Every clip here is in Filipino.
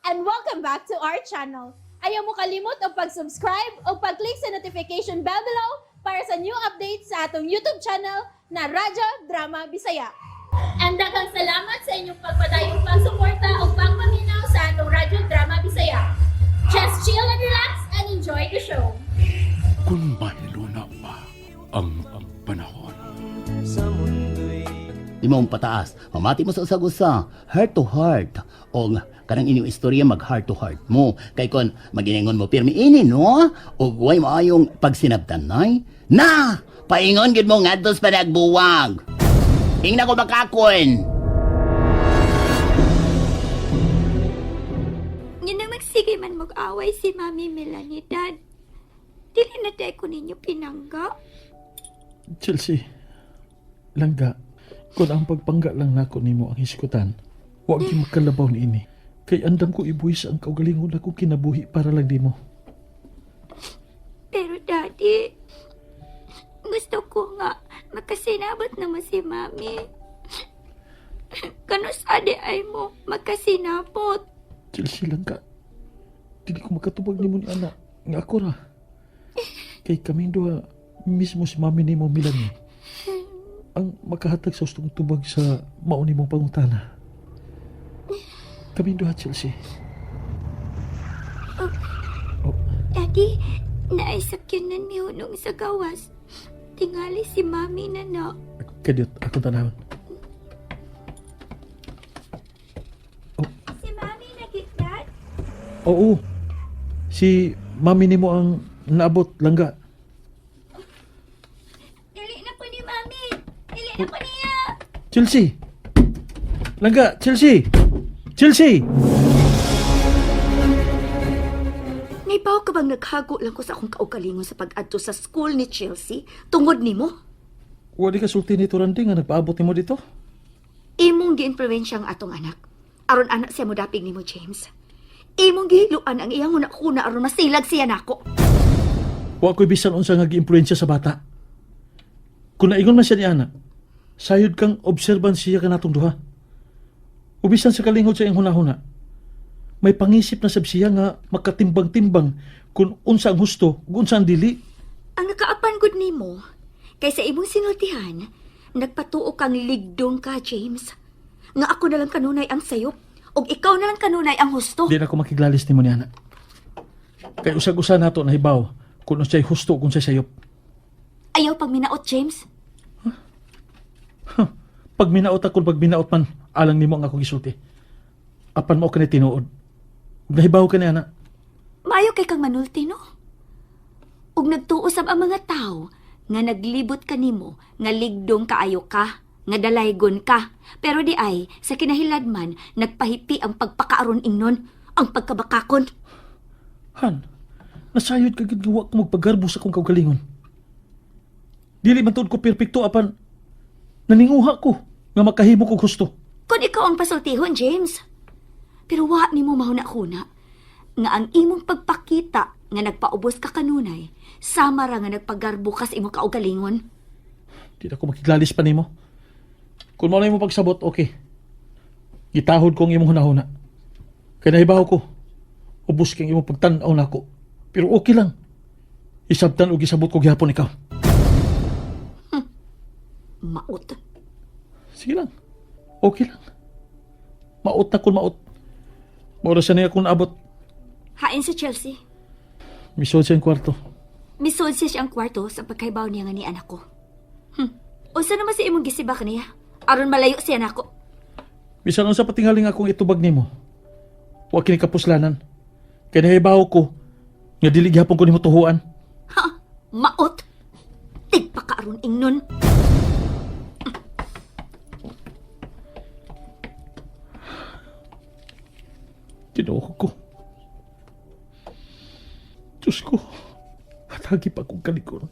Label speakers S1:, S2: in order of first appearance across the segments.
S1: and welcome back to our channel. Ayaw mo kalimot o pag-subscribe o pag-click sa notification bell below para sa new updates sa atong YouTube channel na Radyo Drama Bisaya. And daghang salamat sa inyong pagpadayong pagsuporta o pagpaminaw sa atong Radyo Drama Bisaya. Just chill and relax and enjoy the show.
S2: Kung mahiluna pa ang panahon.
S3: Di mo pataas, mamati mo sa usag-usa, heart to heart. O kanang inyong istorya mag heart to heart mo. Kay kon maginingon mo pirmi ini no? O way maayong pagsinabtan nay. Na! Paingon gid mo ngadtos pa nagbuwag. Ingna ko makakon.
S4: Nga na magsige man mag-away si Mami Melanie, Dad. Dili na tayo ko ninyo pinangga.
S5: Chelsea, langga, kung ang pagpangga lang nako nimo ang hiskutan, huwag yung magkalabaw ni ini. Kay andam ko ibuhis ang kaugalingon ako kinabuhi para lang di mo.
S4: Pero Daddy, gusto ko nga makasinabot naman si Mami. Kano sa ay mo makasinabot?
S5: Chelsea, langga, dili ko makatubag nimo ni anak. Nga ako ra. Kay kaming duha, mismo si Mami nimo Melanie ang makahatag sa ustong tubag sa mauni mong pangutana. Kaming duha, Chelsea.
S4: Daddy, naisakyanan ni Hunong sa gawas. Tingali si Mami na na.
S5: Kadiyot, akong tanahon.
S4: Si Mami nagigdat?
S5: Oo. Si Mami nimo ang naabot, langga.
S4: Dili na po ni Mami. Dili na po niya.
S5: Chelsea! Langga! Chelsea! Chelsea!
S4: Naibaw ka bang naghago lang ko sa akong kaugalingon sa pag-adto sa school ni Chelsea tungod nimo?
S5: Wali ka sulti nito Randy nga nagpaabot nimo dito?
S4: Imong gi-influensya ang atong anak. Aron anak siya mo dapig nimo, James. Imong gihiluan ang iyang una aron masilag siya nako.
S5: Wa ko'y bisan unsa nga gi-impluwensya sa bata. Kung naingon man siya ni anak, sayod kang obserban siya kanatong duha. Ubisan sa kalingod sa iyang hunahuna, may pangisip na sab siya nga makatimbang-timbang kung unsa ang husto ug unsa ang dili.
S4: Ang nakaapan gud nimo kay sa imong sinultihan, nagpatuo kang ligdong ka, James. Nga ako na lang kanunay ang sayop ug ikaw na lang kanunay ang husto.
S5: Di na ako makiglalis nimo ni anak. Kay usag-usa nato na hibaw kung unsay husto kung unsay sayop.
S4: Ayaw pag minaot, James.
S5: Pag minaot ako, pag minaot man, alang nimo ang akong isulti. Apan mo ka na tinuod. Nahibaw ka na, anak.
S4: Maayo kay kang manulti, no? Ug nagtuusab ang mga tao nga naglibot ka nimo, nga ligdong kaayo ka, nga dalaygon ka. Pero di ay, sa kinahiladman, nagpahipi ang pagpakaaron ingnon, ang pagkabakakon.
S5: Han, nasayod ka gid nga wa ko magpagarbo sa akong kaugalingon. Dili man tuod ko perpekto apan naninguha ko nga makahimo ko gusto.
S4: Kung ikaw ang pasultihon, James. Pero wa nimo mahuna-huna nga ang imong pagpakita nga nagpaubos ka kanunay, sama ra nga nagpagarbo ka sa imong kaugalingon.
S5: Di na ako makiglalis pa nimo. Kung mo mo pagsabot, okay. Gitahod ko ang imong hunahuna. Kaya nahibaw ko. Ubus kang imong pagtanaw na ako. Pero okay lang. Isabtan o gisabot ko gihapon ikaw.
S4: Maot.
S5: Sige lang. Okay lang. Maot na kung maot. Mora siya niya kung naabot.
S4: Hain si Chelsea.
S5: Misod siya ang kwarto.
S4: Misod siya siyang kwarto sa pagkaibaw niya nga ni anak ko. Unsa naman si imong gisiba kaniya? Aron malayo siya nako.
S5: Bisan unsa patinghaling akong itubag nimo. Wa kini kapuslanan. Kaya nahibaw ko nga dili gihapon ko nimo tuhuan.
S4: Ha, maot. Tigpa ka aron ingnon.
S5: Tinuo ko. Diyos ko, hatagi pa akong kalikon.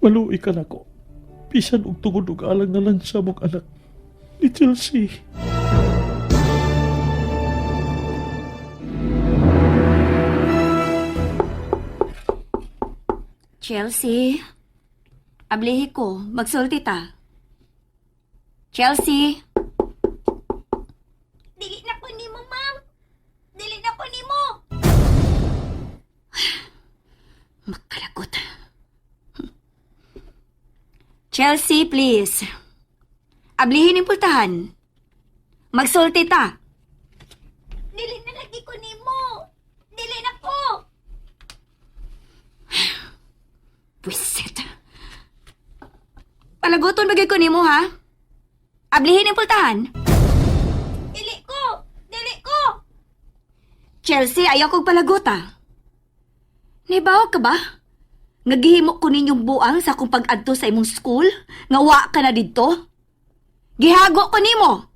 S5: Maluwi ka na ko. Bisan og tungod og alang na lang sa mong anak ni Chelsea.
S4: Chelsea, ablihi ko, magsulti ta. Chelsea. Dili na ko nimo, ma'am. Chelsea, please. Ablihin yung pultahan. Magsulti ta. Dili na lagi ko nimo. Dili na ko. Buisit. Palaguton bagay ko nimo, ha? Ablihin yung pultahan. Dili ko. Dili ko. Chelsea, ayaw kong palaguta. Naibaw ka ba? Nagihimo ko ninyong buang sa akong pag-adto sa imong school? Nga ka na dito? Gihago ko nimo.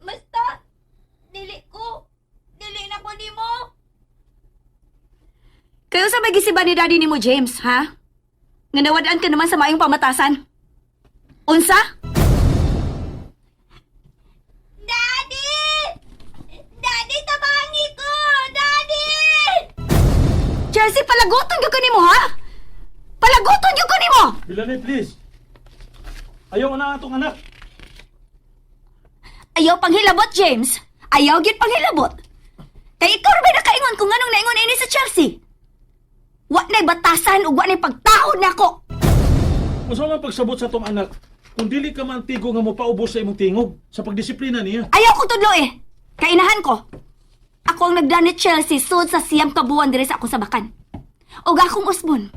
S4: Basta, dili ko. Dili na ko nimo. Kayo sa magisiba ni daddy nimo, James, ha? Nga nawadaan ka naman sa maayong pamatasan. Unsa? Daddy! Daddy, tabangi ko! Daddy! Chelsea, palaguton yung kanimo, ha? Palaguton yung kanimo!
S5: Melanie, please. Ayaw na atong anak.
S4: Ayaw panghilabot, James. Ayaw gyud panghilabot. Kay ikaw rin ba nakaingon kung anong naingon ini sa Chelsea? Wa na'y batasan ug wa na'y pagtaod nako.
S5: Usa man pagsabot sa tong anak, kung dili ka man tigo nga mo paubos sa imong tingog sa pagdisiplina niya.
S4: Ayaw ko tudlo eh. Kainahan ko. Ako ang nagdanit Chelsea sud sa siyam kabuan diri sa akong sabakan. Og akong usbon,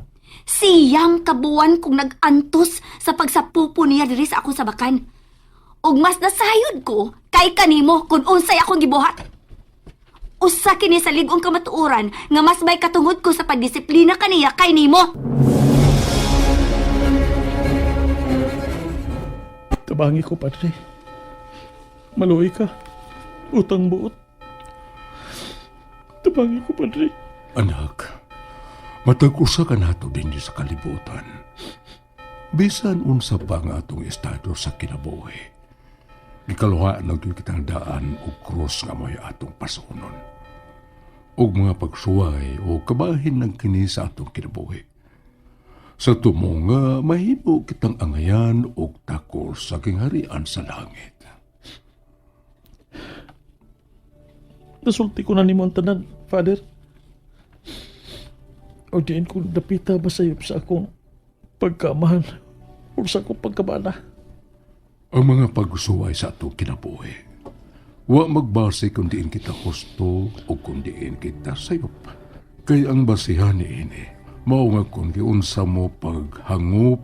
S4: siyam kabuan kong nag-antos sa pagsapupo niya diri sa akong sabakan. Og mas nasayod ko kay kanimo kung unsay akong gibuhat. Usa kini sa ligong kamatuoran nga mas may katungod ko sa pagdisiplina kaniya kay nimo.
S5: Tabangi ko, padre. Maluoy ka. Utang buot. Tabangi ko, padre.
S2: Anak, matag usa ka nato din sa kalibutan. Bisan unsa pa nga atong estado sa kinabuhi. Gikaluha na ito kitang daan o krus nga may atong pasunon. O mga pagsuway o kabahin ng kini sa atong kinabuhi. Sa tumo nga mahimo kitang angayan o takol sa kingharian sa langit.
S5: Nasulti ko na ni mo ang tanan, Father. O diin ko dapita ba sayop sa akong pagkamahal o sa akong pagkabana.
S2: Ang mga pagsuway sa atong kinabuhi, wa magbase kung diin kita husto o kung diin kita sayop. Kay ang basihan niini, mao nga kung giunsa mo paghangup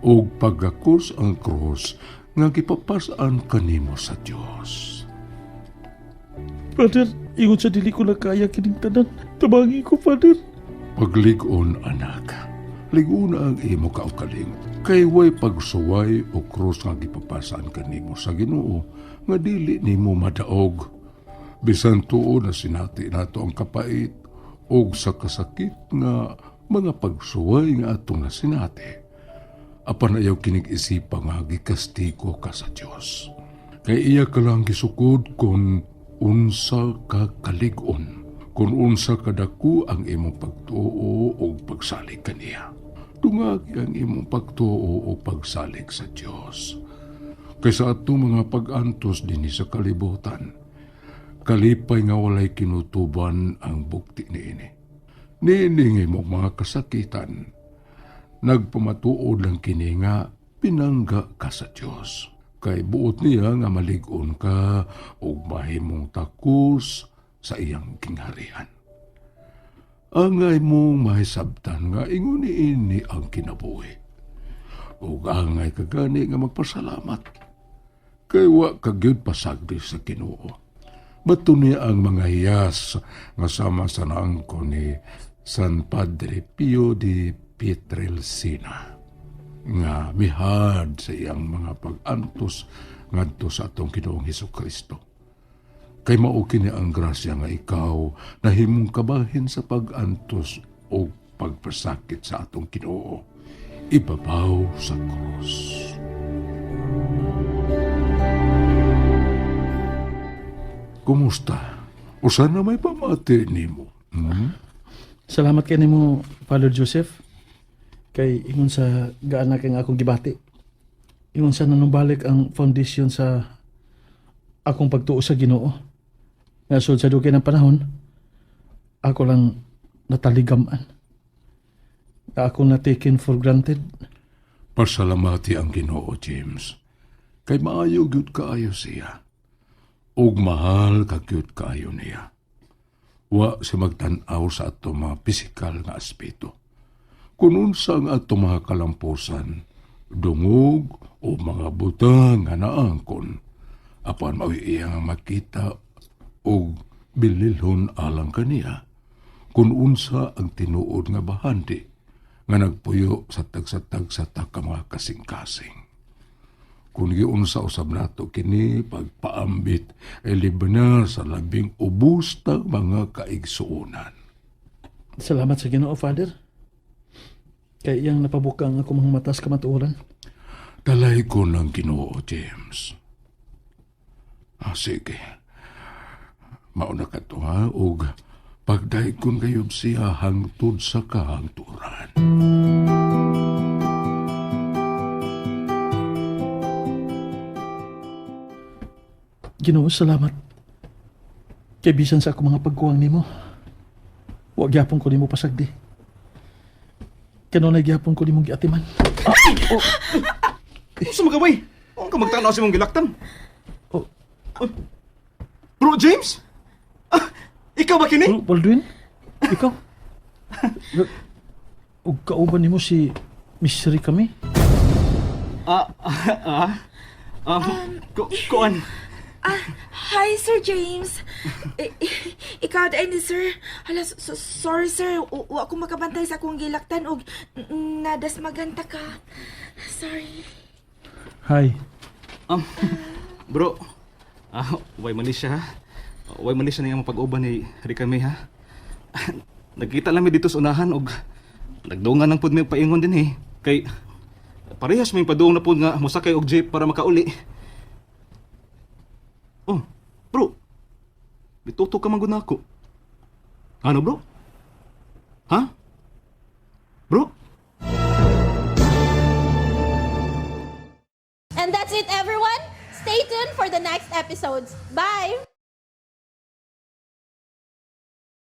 S2: o pagakos ang krus nga gipapasaan kanimo sa Dios.
S5: Father, ingon sa dili ko na kaya kining tanan. Tabangi ko, Father.
S2: Pagligon, anak, ligon ang imo kaukaling. Kay way pagsuway o krus nga gipapasaan kanimo sa Ginoo nga dili nimo madaog. Bisan tuo na sinati nato ang kapait og sa kasakit nga mga pagsuway nga atong nasinati. Apan ayaw kinig isipa nga gikastigo ka sa Dios. Kay iya ka lang gisukod kung unsa ka kaligon, kung unsa kadako ang imong pagtuo o pagsalig kaniya. Tungagi ang imong pagtuo o pagsalig sa Dios. Kaysa atong mga pag-antos dinhi sa kalibutan, kalipay nga walay kinutuban ang bukti niini. Niining imong mga kasakitan, nagpamatuod lang kini nga pinangga ka sa Dios. Kay buot niya nga malig-on ka ug mahimong takos sa iyang kingharian. Angay mong mahisabtan nga ingon ini ang kinabuhi. Ug angay kagani nga magpasalamat. Kay wa kagyud pasagdi sa Ginoo. Bato niya ang mga hiyas nga sama sa naangko ni San Padre Pio de Pietrelcina nga mihad sa iyang mga pag-antos ngadto sa atong Ginoong Hesukristo. Kay mao kini ang grasya nga ikaw nahimong kabahin sa pag-antos o pagpasakit sa atong Ginoo. Ibabaw sa krus. Kumusta? Usan na may pamati nimo?
S5: Salamat kay nimo, Father Joseph. Kay ingon sa gaana kay nga akong gibati. Ingon sa nanumbalik ang foundation sa akong pagtuo sa Ginoo. Nga sud sa dugay ng panahon, ako lang nataligaman. Nga ako na taken for granted.
S2: Pasalamati ang Ginoo, James. Kay maayo gyud kaayo siya. Og mahal ka gyud kaayo niya. Wa si magtan-aw sa ato mga pisikal nga aspeto. Kung unsa ang ato mga kalampusan, dungog o mga butang nga naangkon, apan mao iya nga makita og bililhon alang kaniya. Kung unsa ang tinuod nga bahandi nga nagpuyo sa tagsatag sa taka mga kasing-kasing. Kung giunsa usab nato kini pagpaambit ay libna sa labing ubos ta mga kaigsuonan.
S5: Salamat sa Ginoo, Father. Kay iyang napabukang ako mga matas kamatuoran.
S2: Talay ko ng Ginoo, James. Sige. Mauna ka to ha, og pagdaikon kayo siya hangtod sa kahangturan.
S5: Ginoo, salamat. Kay bisan sa ako mga pagkuwang nimo. Wa gyapon ko nimo pasagdi. Kanunay gyapon ko nimo giatiman.
S6: Sa mga bay, huwag ka magtanaw sa mong gilaktan.
S5: Oh,
S6: Bro James? Ikaw ba kini?
S5: Baldwin? Ikaw? Ug kauban nimo si Misery kami?
S6: Kuan.
S7: Hi, Sir James. Ikaw din ni Sir. Hala, sorry, Sir. Wa ko makabantay sa akong gilaktan og nadas maganta ka. Sorry.
S5: Hi.
S6: Bro, way manis siya ha. Way manis siya na yung pag-uban ni Ricame ha. Nagkita lang mi dito sa unahan og nagdungan ng pud may paingon din eh. Kay parehas may paduong na pud nga musakay og jeep para makauli. Oh, bro. Bituto ka man gud nako. Ano, bro? Ha? Bro?
S1: And that's it, everyone. Stay tuned for the next episodes. Bye!